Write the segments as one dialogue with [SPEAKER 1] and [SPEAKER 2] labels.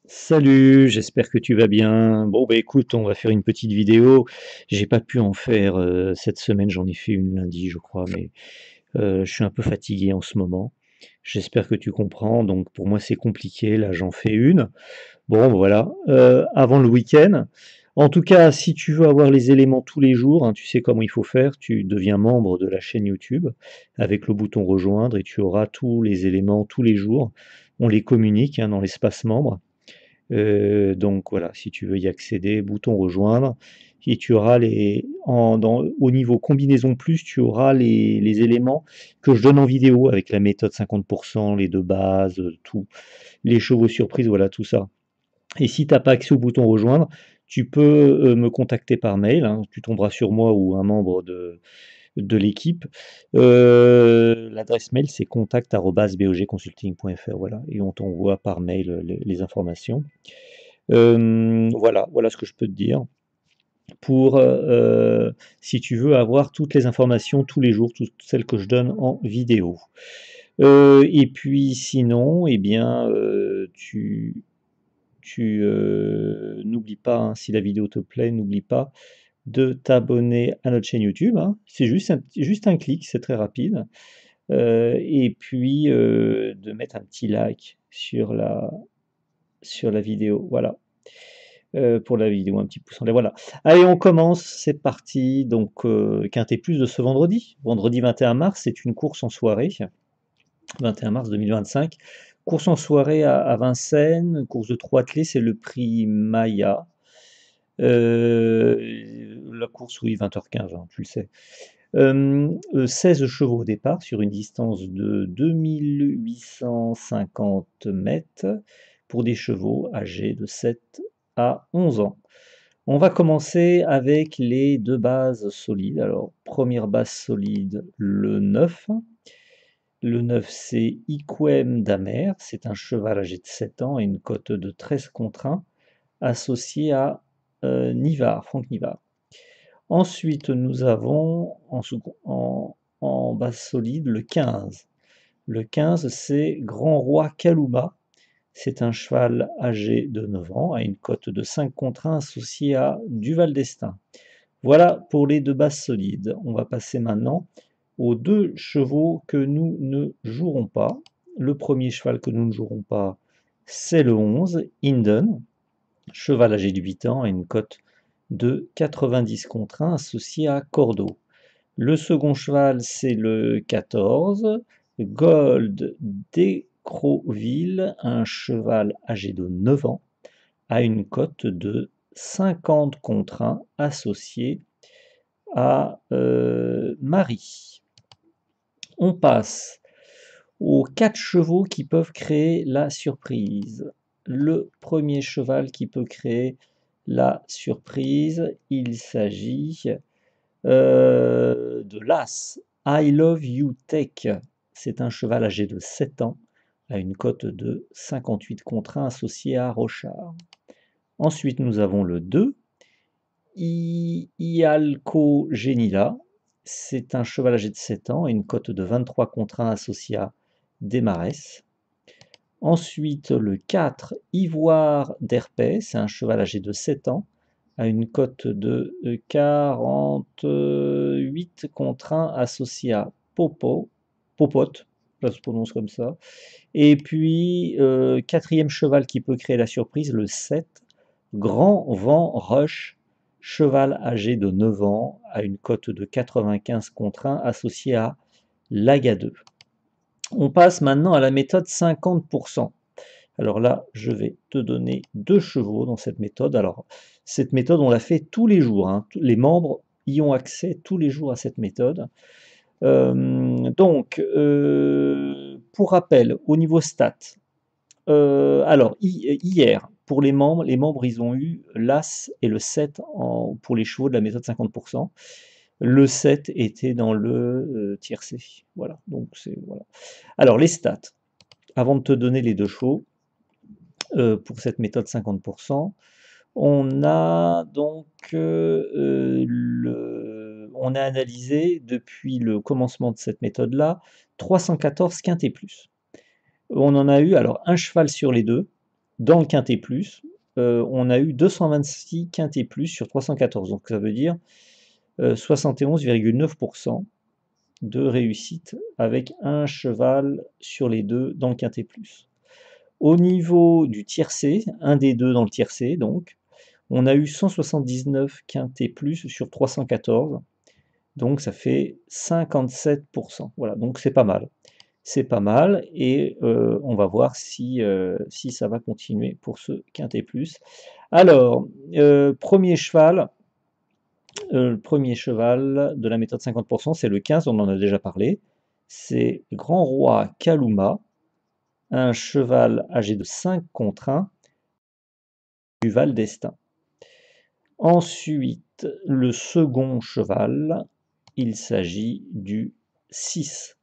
[SPEAKER 1] Salut, j'espère que tu vas bien. Bon, bah écoute, on va faire une petite vidéo. J'ai pas pu en faire cette semaine, j'en ai fait une lundi, je crois, mais je suis un peu fatigué en ce moment. J'espère que tu comprends. Donc pour moi, c'est compliqué. Là, j'en fais une. Bon, voilà, avant le week-end. En tout cas, si tu veux avoir les éléments tous les jours, hein, tu sais comment il faut faire. Tu deviens membre de la chaîne YouTube avec le bouton rejoindre et tu auras tous les éléments tous les jours. On les communique hein, dans l'espace membre. Donc voilà, si tu veux y accéder, bouton rejoindre, et tu auras au niveau combinaison plus, tu auras les éléments que je donne en vidéo avec la méthode 50%, les deux bases, tout, les chevaux surprises, voilà tout ça. Et si tu n'as pas accès au bouton rejoindre, tu peux me contacter par mail, hein, tu tomberas sur moi ou un membre de l'équipe. L'adresse mail c'est contact@bogconsulting.fr, voilà, et on t'envoie par mail les informations. Voilà, voilà ce que je peux te dire pour si tu veux avoir toutes les informations tous les jours, toutes celles que je donne en vidéo. Et puis sinon, eh bien, n'oublie pas, hein, si la vidéo te plaît, n'oublie pas de t'abonner à notre chaîne YouTube, hein. C'est juste un clic, c'est très rapide. Et puis de mettre un petit like sur la vidéo. Voilà. Pour la vidéo, un petit pouce en l'air, voilà. Allez, on commence, c'est parti. Donc, Quintet Plus de ce vendredi. Vendredi 21 mars, c'est une course en soirée, 21 mars 2025. Course en soirée à Vincennes, course de 3 attelés, c'est le prix Maya. La course, oui, 20h15, hein, tu le sais. 16 chevaux au départ sur une distance de 2850 mètres pour des chevaux âgés de 7 à 11 ans. On va commencer avec les deux bases solides. Alors, première base solide, le 9. Le 9, c'est Iquem d'Amer. C'est un cheval âgé de 7 ans et une cote de 13 contre 1, associé à Nivard, Franck Nivard. Ensuite, nous avons en base solide le 15. Le 15, c'est Grand Roi Kaluma. C'est un cheval âgé de 9 ans, à une cote de 5 contre 1 associé à Duval d'Estaing. Voilà pour les deux bases solides. On va passer maintenant aux deux chevaux que nous ne jouerons pas. Le premier cheval que nous ne jouerons pas, c'est le 11, Hinden, cheval âgé de 8 ans, à une cote de 90 contre 1 associé à Cordeau. Le second cheval, c'est le 14, Gold d'Écroville, un cheval âgé de 9 ans, à une cote de 50 contre 1 associé à Marie. On passe aux 4 chevaux qui peuvent créer la surprise. Le premier cheval qui peut créer la surprise, il s'agit de l'As. I Love You Tech. C'est un cheval âgé de 7 ans, à une cote de 58 contre 1 associé à Rochard. Ensuite, nous avons le 2, Ialco Genila. C'est un cheval âgé de 7 ans, à une cote de 23 contre 1 associé à Desmarais. Ensuite, le 4, Ivoire d'Herpès. C'est un cheval âgé de 7 ans, à une cote de 48 contre 1 associé à Popote, ça se prononce comme ça. Et puis, quatrième cheval qui peut créer la surprise, le 7, Grand Vent Rush, cheval âgé de 9 ans, à une cote de 95 contre 1 associé à Lagadeux. On passe maintenant à la méthode 50%. Alors là, je vais te donner deux chevaux dans cette méthode. Alors, cette méthode, on la fait tous les jours, hein. Les membres y ont accès tous les jours à cette méthode. Pour rappel, au niveau stats, alors hier, pour les membres, ils ont eu l'As et le 7 pour les chevaux de la méthode 50%. Le 7 était dans le tiercé. Voilà, donc c'est voilà. Alors les stats, avant de te donner les deux chevaux, pour cette méthode 50%. On a donc on a analysé depuis le commencement de cette méthode-là 314 quintés plus. On en a eu alors un cheval sur les deux, dans le quintet plus, on a eu 226 quintet plus sur 314. Donc ça veut dire 71,9% de réussite avec un cheval sur les deux dans le quintet plus. Au niveau du tiercé, un des deux dans le tiercé, donc, on a eu 179 quintet plus sur 314, donc ça fait 57%. Voilà, donc c'est pas mal. C'est pas mal, et on va voir si ça va continuer pour ce quintet plus. Alors, le premier cheval de la méthode 50%, c'est le 15, on en a déjà parlé. C'est Grand Roi Kaluma, un cheval âgé de 5 contre 1 du Val d'Estaing. Ensuite, le second cheval, il s'agit du 6,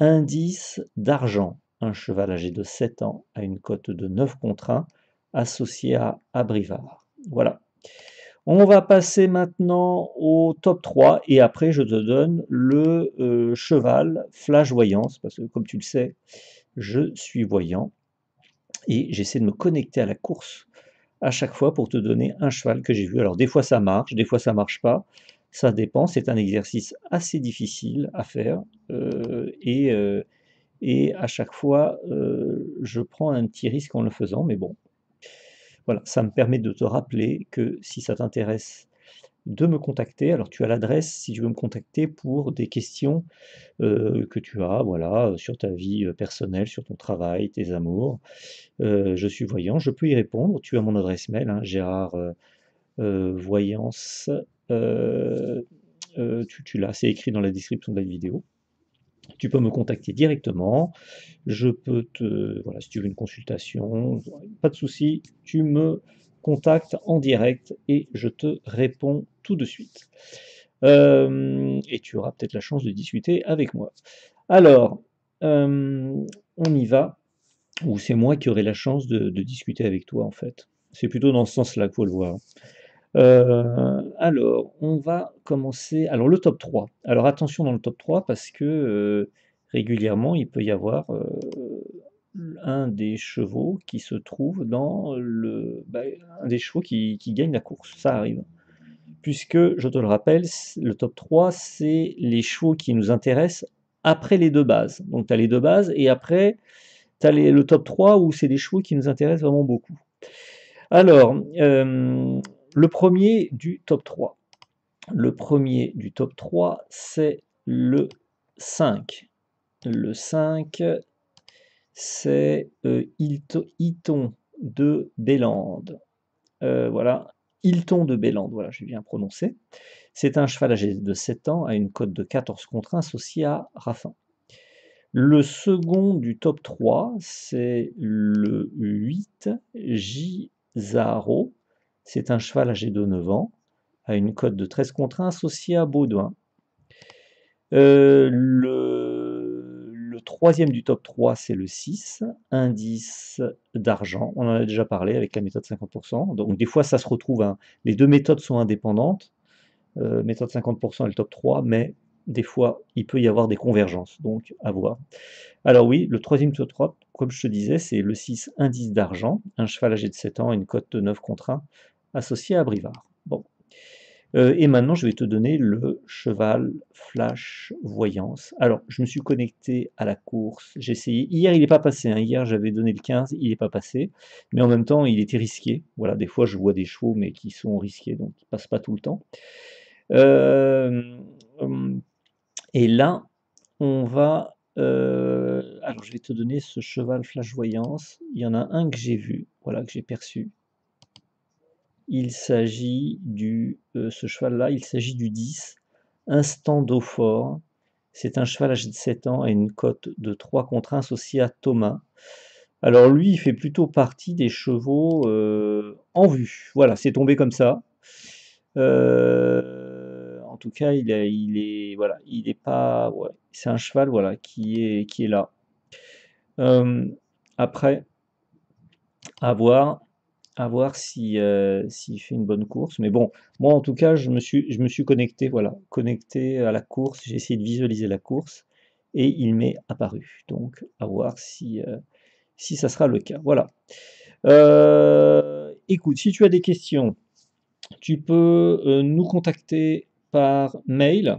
[SPEAKER 1] Indice d'argent, un cheval âgé de 7 ans à une cote de 9 contre 1, associé à Abrivard. Voilà. On va passer maintenant au top 3 et après je te donne le cheval flash voyance, parce que comme tu le sais, je suis voyant et j'essaie de me connecter à la course à chaque fois pour te donner un cheval que j'ai vu. Alors des fois ça marche, des fois ça marche pas, ça dépend, c'est un exercice assez difficile à faire et à chaque fois je prends un petit risque en le faisant, mais bon, voilà, ça me permet de te rappeler que si ça t'intéresse de me contacter. Alors tu as l'adresse si tu veux me contacter pour des questions que tu as, voilà, sur ta vie personnelle, sur ton travail, tes amours. Je suis voyant, je peux y répondre. Tu as mon adresse mail, hein, Gérard Voyance. Tu l'as, c'est écrit dans la description de la vidéo. Tu peux me contacter directement. Je peux te, voilà, si tu veux une consultation, pas de souci, tu me contactes en direct et je te réponds tout de suite. Et tu auras peut-être la chance de discuter avec moi. Alors, on y va, ou c'est moi qui aurai la chance de discuter avec toi en fait. C'est plutôt dans ce sens-là qu'il faut le voir. Alors, on va commencer. Alors, le top 3. Alors, attention dans le top 3 parce que régulièrement, il peut y avoir un des chevaux qui se trouve dans un des chevaux qui gagne la course. Ça arrive. Puisque, je te le rappelle, le top 3, c'est les chevaux qui nous intéressent après les deux bases. Donc, tu as les deux bases et après, tu as le top 3 où c'est des chevaux qui nous intéressent vraiment beaucoup. Alors, le premier du top 3. Le premier du top 3, c'est le 5. Le 5, c'est Hilton de Bélande. Voilà, Hilton de Bélande, voilà, j'ai bien prononcé. C'est un cheval âgé de 7 ans à une cote de 14 contre 1 associé à Raffin. Le second du top 3, c'est le 8, Gizaro. C'est un cheval âgé de 9 ans, à une cote de 13 contre 1 associé à Baudouin. Le troisième du top 3, c'est le 6, Indice d'argent. On en a déjà parlé avec la méthode 50%. Donc des fois, ça se retrouve, hein. Les deux méthodes sont indépendantes, méthode 50% et le top 3, mais des fois, il peut y avoir des convergences, donc à voir. Alors oui, le troisième top 3, comme je te disais, c'est le 6, Indice d'argent, un cheval âgé de 7 ans, une cote de 9 contre 1, associé à Brivard. Bon. Et maintenant, je vais te donner le cheval flash voyance. Alors, je me suis connecté à la course, j'ai essayé. Hier, il n'est pas passé, hein. Hier, j'avais donné le 15, il n'est pas passé. Mais en même temps, il était risqué. Voilà, des fois, je vois des chevaux, mais qui sont risqués, donc ils ne passent pas tout le temps. Euh, et là, on va... alors, je vais te donner ce cheval flash voyance. Il y en a un que j'ai vu, voilà, que j'ai perçu. Il s'agit ce cheval-là, il s'agit du 10, Instant d'eau fort. C'est un cheval âgé de 7 ans à une cote de 3 contre 1 associé à Thomas. Alors lui, il fait plutôt partie des chevaux en vue. Voilà, c'est tombé comme ça. En tout cas, voilà, il est pas, ouais, c'est un cheval, voilà, qui est là. Après, à voir. À voir si, s'il fait une bonne course. Mais bon, moi en tout cas, je me suis connecté, voilà, connecté à la course. J'ai essayé de visualiser la course et il m'est apparu. Donc, à voir si ça sera le cas. Voilà. Écoute, si tu as des questions, tu peux nous contacter par mail.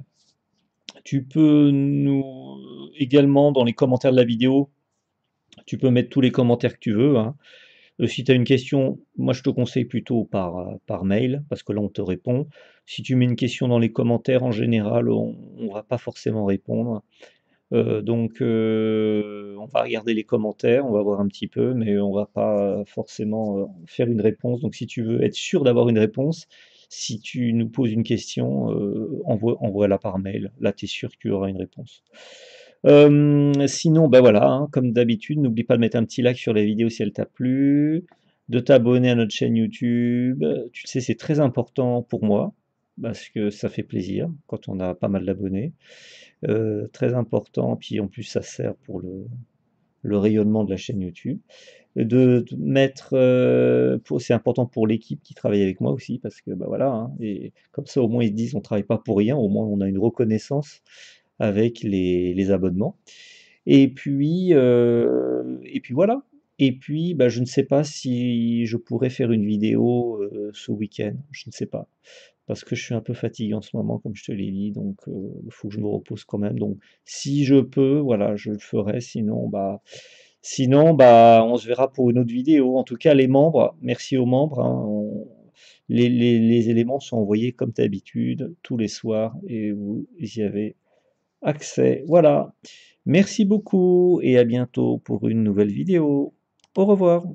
[SPEAKER 1] Tu peux nous également dans les commentaires de la vidéo, tu peux mettre tous les commentaires que tu veux, hein. Si tu as une question, moi je te conseille plutôt par mail, parce que là on te répond. Si tu mets une question dans les commentaires, en général, on va pas forcément répondre. On va regarder les commentaires, on va voir un petit peu, mais on va pas forcément faire une réponse. Donc si tu veux être sûr d'avoir une réponse, si tu nous poses une question, envoie-la par mail. Là, tu es sûr que tu auras une réponse. Sinon, bah voilà, hein, comme d'habitude, n'oublie pas de mettre un petit like sur la vidéo si elle t'a plu, de t'abonner à notre chaîne YouTube. Tu sais, c'est très important pour moi, parce que ça fait plaisir quand on a pas mal d'abonnés. Très important, puis en plus ça sert pour le rayonnement de la chaîne YouTube. De mettre, c'est important pour l'équipe qui travaille avec moi aussi, parce que bah voilà, hein, et comme ça au moins ils se disent on travaille pas pour rien, au moins on a une reconnaissance avec les abonnements. Et puis voilà. Et puis bah, je ne sais pas si je pourrais faire une vidéo ce week-end, je ne sais pas parce que je suis un peu fatigué en ce moment, comme je te l'ai dit, donc il faut que je me repose quand même. Donc si je peux, voilà, je le ferai. Sinon, on se verra pour une autre vidéo. En tout cas, les membres, merci aux membres, hein, les éléments sont envoyés comme d'habitude tous les soirs et vous y avez accès. Voilà. Merci beaucoup et à bientôt pour une nouvelle vidéo. Au revoir.